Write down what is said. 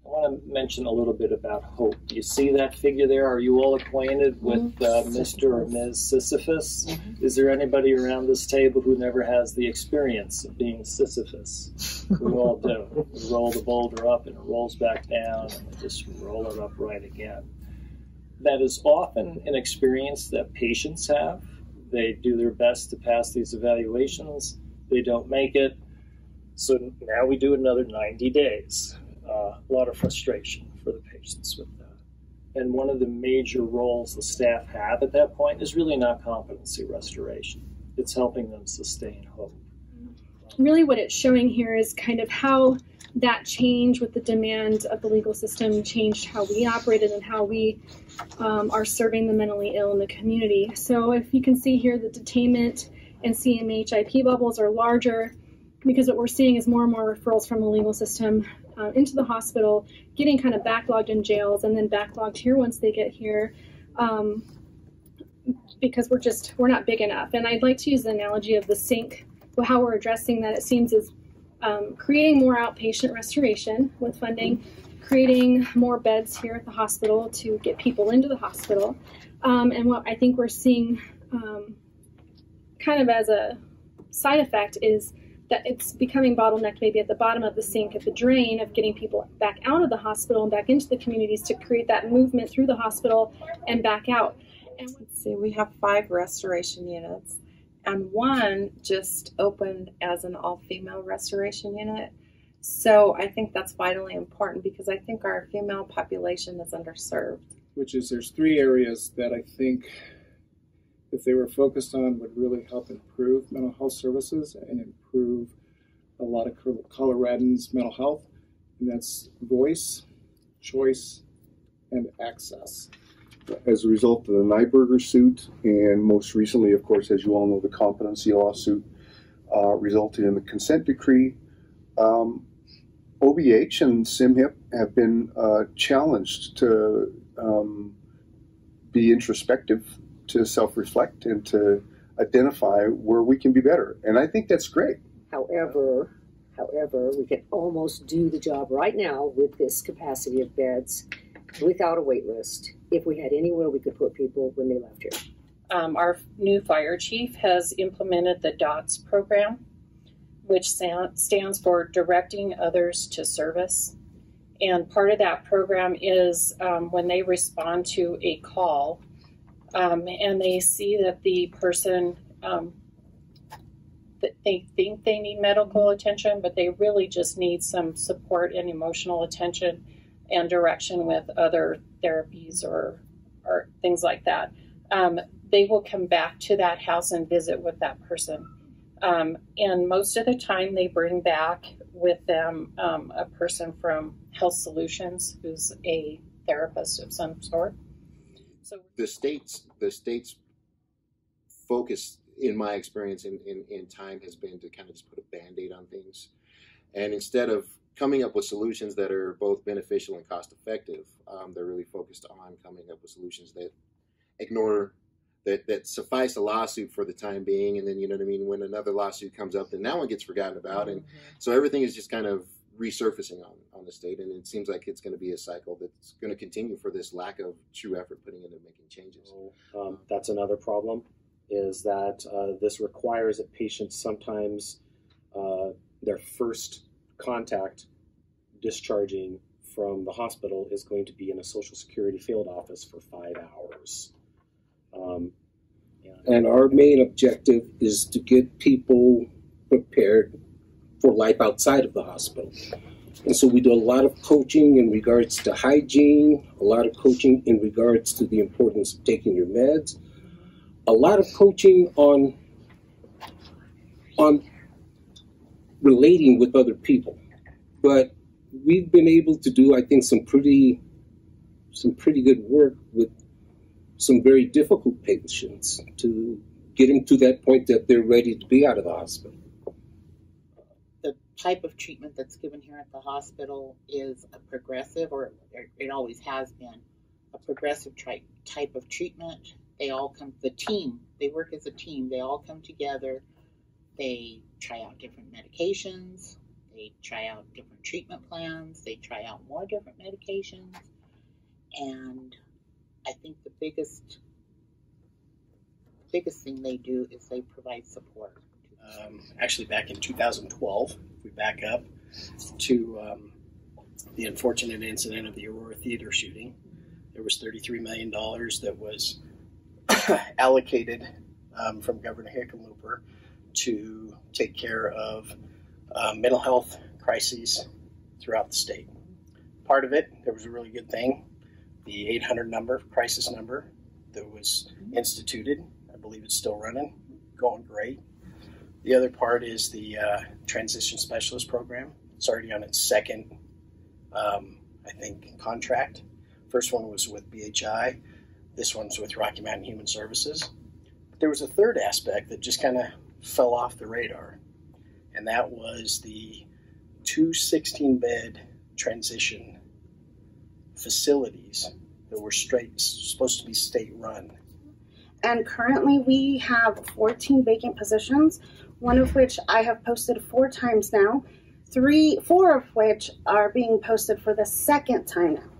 I want to mention a little bit about hope. Do you see that figure there? Are you all acquainted with Mr. or Ms. Sisyphus? Is there anybody around this table who never has the experience of being Sisyphus? We all do. We roll the boulder up and it rolls back down, and we just roll it up right again. That is often an experience that patients have. They do their best to pass these evaluations. They don't make it. So now we do another 90 days. A lot of frustration for the patients with that. And one of the major roles the staff have at that point is really not competency restoration. It's helping them sustain hope. Really what it's showing here is kind of how that change with the demand of the legal system changed how we operated and how we are serving the mentally ill in the community. So if you can see here, the detainment and CMHIP bubbles are larger because what we're seeing is more and more referrals from the legal system into the hospital, getting kind of backlogged in jails and then backlogged here once they get here because we're not big enough. And I'd like to use the analogy of the sink, how we're addressing that. It seems is creating more outpatient restoration with funding, creating more beds here at the hospital to get people into the hospital. And what I think we're seeing kind of as a side effect is that it's becoming bottlenecked maybe at the bottom of the sink, at the drain of getting people back out of the hospital and back into the communities to create that movement through the hospital and back out. And let's see, we have 5 restoration units, and 1 just opened as an all-female restoration unit. So I think that's vitally important because I think our female population is underserved. Which is, there's 3 areas that I think if they were focused on would really help improve mental health services and improve a lot of Coloradans' mental health, and that's voice, choice, and access. As a result of the Nyberger suit, and most recently, of course, as you all know, the competency lawsuit resulted in the consent decree, OBH and CMHIP have been challenged to be introspective, to self-reflect, and to identify where we can be better. And I think that's great. However, we can almost do the job right now with this capacity of beds without a wait list if we had anywhere we could put people when they left here. Our new fire chief has implemented the DOTS program, which stands for Directing Others to Service. And part of that program is when they respond to a call and they see that the person, that they think they need medical attention, but they really just need some support and emotional attention and direction with other therapies or things like that. They will come back to that house and visit with that person. And most of the time they bring back with them a person from Health Solutions who's a therapist of some sort. So the state's focus, in my experience in time, has been to kind of just put a Band-Aid on things. And instead of coming up with solutions that are both beneficial and cost effective, they're really focused on coming up with solutions that ignore, that suffice a lawsuit for the time being. And then, you know what I mean, when another lawsuit comes up, then that one gets forgotten about. And so everything is just kind of resurfacing on the state. And it seems like it's going to be a cycle that's going to continue for this lack of true effort putting into making changes. That's another problem, is that this requires that patients sometimes their first contact discharging from the hospital is going to be in a Social Security field office for 5 hours. And our main objective is to get people prepared for life outside of the hospital. And so we do a lot of coaching in regards to hygiene, a lot of coaching in regards to the importance of taking your meds, a lot of coaching on relating with other people. But we've been able to do, I think, some pretty good work with some very difficult patients to get them to that point that they're ready to be out of the hospital. The type of treatment that's given here at the hospital is a progressive, or it always has been, a progressive type of treatment. They all come, the team, they work as a team. They all come together. They try out different medications. They try out different treatment plans. They try out more different medications. And I think the biggest thing they do is they provide support. Actually, back in 2012, if we back up to the unfortunate incident of the Aurora Theater shooting, there was $33 million that was allocated from Governor HICKEL to take care of mental health crises throughout the state. Part of it, there was a really good thing, the 800 number, crisis number, that was instituted. I believe it's still running, going great. The other part is the transition specialist program. It's already on its second, I think, contract. First one was with BHI. This one's with Rocky Mountain Human Services. But there was a third aspect that just kind of fell off the radar, and that was the 2 16-bed transition facilities that were supposed to be state-run. And currently we have 14 vacant positions, one of which I have posted 4 times now, 4 of which are being posted for the second time now.